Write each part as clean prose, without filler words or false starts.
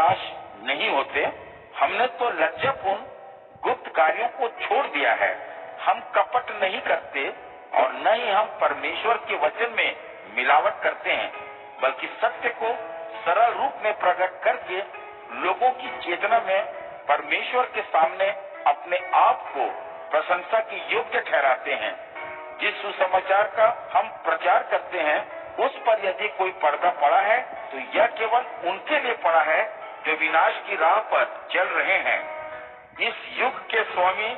निराश नहीं होते। हमने तो लज्जापूर्ण गुप्त कार्यों को छोड़ दिया है। हम कपट नहीं करते और न ही हम परमेश्वर के वचन में मिलावट करते हैं, बल्कि सत्य को सरल रूप में प्रकट करके लोगों की चेतना में परमेश्वर के सामने अपने आप को प्रशंसा के योग्य ठहराते हैं। जिस सुसमाचार का हम प्रचार करते हैं उस पर यदि कोई पर्दा पड़ा है तो यह केवल उनके लिए पड़ा है जो विनाश की राह पर चल रहे हैं। इस युग के स्वामी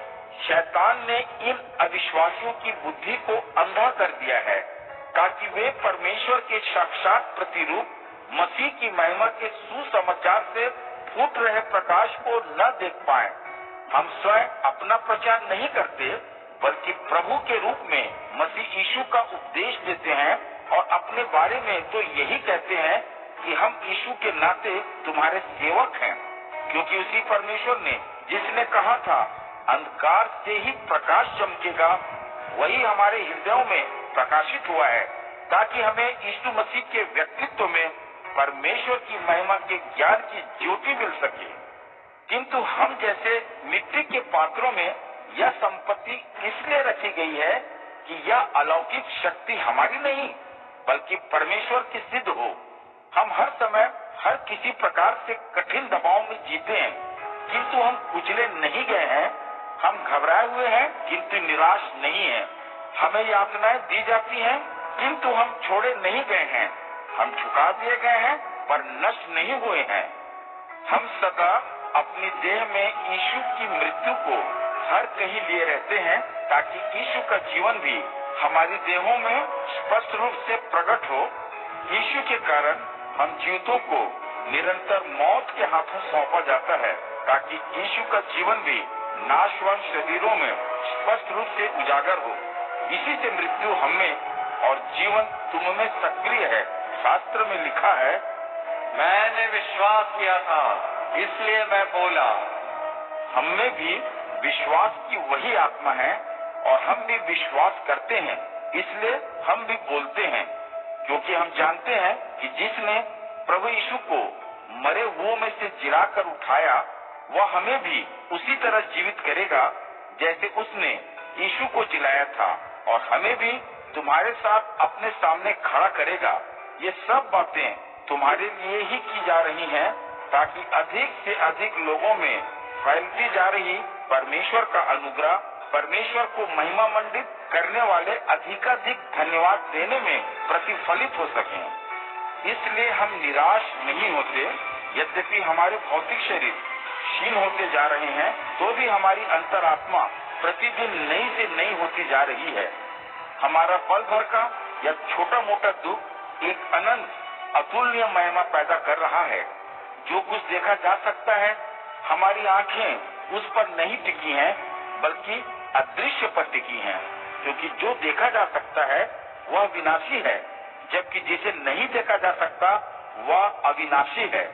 शैतान ने इन अविश्वासियों की बुद्धि को अंधा कर दिया है ताकि वे परमेश्वर के साक्षात प्रतिरूप मसीह की महिमा के सुसमाचार से फूट रहे प्रकाश को न देख पाए। हम स्वयं अपना प्रचार नहीं करते बल्कि प्रभु के रूप में मसीह यीशु का उपदेश देते हैं और अपने बारे में तो यही कहते हैं कि हम यीशु के नाते तुम्हारे सेवक हैं, क्योंकि उसी परमेश्वर ने जिसने कहा था अंधकार से ही प्रकाश चमकेगा, वही हमारे हृदयों में प्रकाशित हुआ है ताकि हमें यीशु मसीह के व्यक्तित्व में परमेश्वर की महिमा के ज्ञान की ज्योति मिल सके। किंतु हम जैसे मिट्टी के पात्रों में यह संपत्ति इसलिए रखी गई है कि यह अलौकिक शक्ति हमारी नहीं बल्कि परमेश्वर की सिद्ध हो। हम हर समय हर किसी प्रकार से कठिन दबाव में जीते हैं, किंतु हम कुचले नहीं गए हैं। हम घबराए हुए हैं किंतु निराश नहीं हैं। हमें यातनाएं दी जाती हैं किंतु हम छोड़े नहीं गए हैं। हम झुका दिए गए हैं पर नष्ट नहीं हुए हैं। हम सदा अपनी देह में यीशु की मृत्यु को हर कहीं लिए रहते हैं ताकि यीशु का जीवन भी हमारी देहों में स्पष्ट रूप से प्रकट हो। यीशु के कारण हम जीवितों को निरंतर मौत के हाथों सौंपा जाता है ताकि यीशु का जीवन भी नाशवान शरीरों में स्पष्ट रूप से उजागर हो। इसी से मृत्यु हमें और जीवन तुम में सक्रिय है। शास्त्र में लिखा है, मैंने विश्वास किया था इसलिए मैं बोला। हमें भी विश्वास की वही आत्मा है और हम भी विश्वास करते हैं, इसलिए हम भी बोलते हैं, क्योंकि हम जानते हैं कि जिसने प्रभु यीशु को मरे हुओं में से जिलाकर उठाया वह हमें भी उसी तरह जीवित करेगा जैसे उसने यीशु को जिलाया था, और हमें भी तुम्हारे साथ अपने सामने खड़ा करेगा। ये सब बातें तुम्हारे लिए ही की जा रही हैं ताकि अधिक से अधिक लोगों में फैलती जा रही परमेश्वर का अनुग्रह परमेश्वर को महिमा मंडित करने वाले अधिकाधिक धन्यवाद देने में प्रतिफलित हो सके। इसलिए हम निराश नहीं होते। यद्यपि हमारे भौतिक शरीर क्षीण होते जा रहे हैं तो भी हमारी अंतरात्मा प्रतिदिन नई से नई होती जा रही है। हमारा पल भर का या छोटा मोटा दुख एक अनंत अतुल्य महिमा पैदा कर रहा है। जो कुछ देखा जा सकता है हमारी आंखें उस पर नहीं टिकी हैं बल्कि अदृश्य पर टिकी हैं, क्योंकि जो देखा जा सकता है वह विनाशी है जबकि जिसे नहीं देखा जा सकता वह अविनाशी है।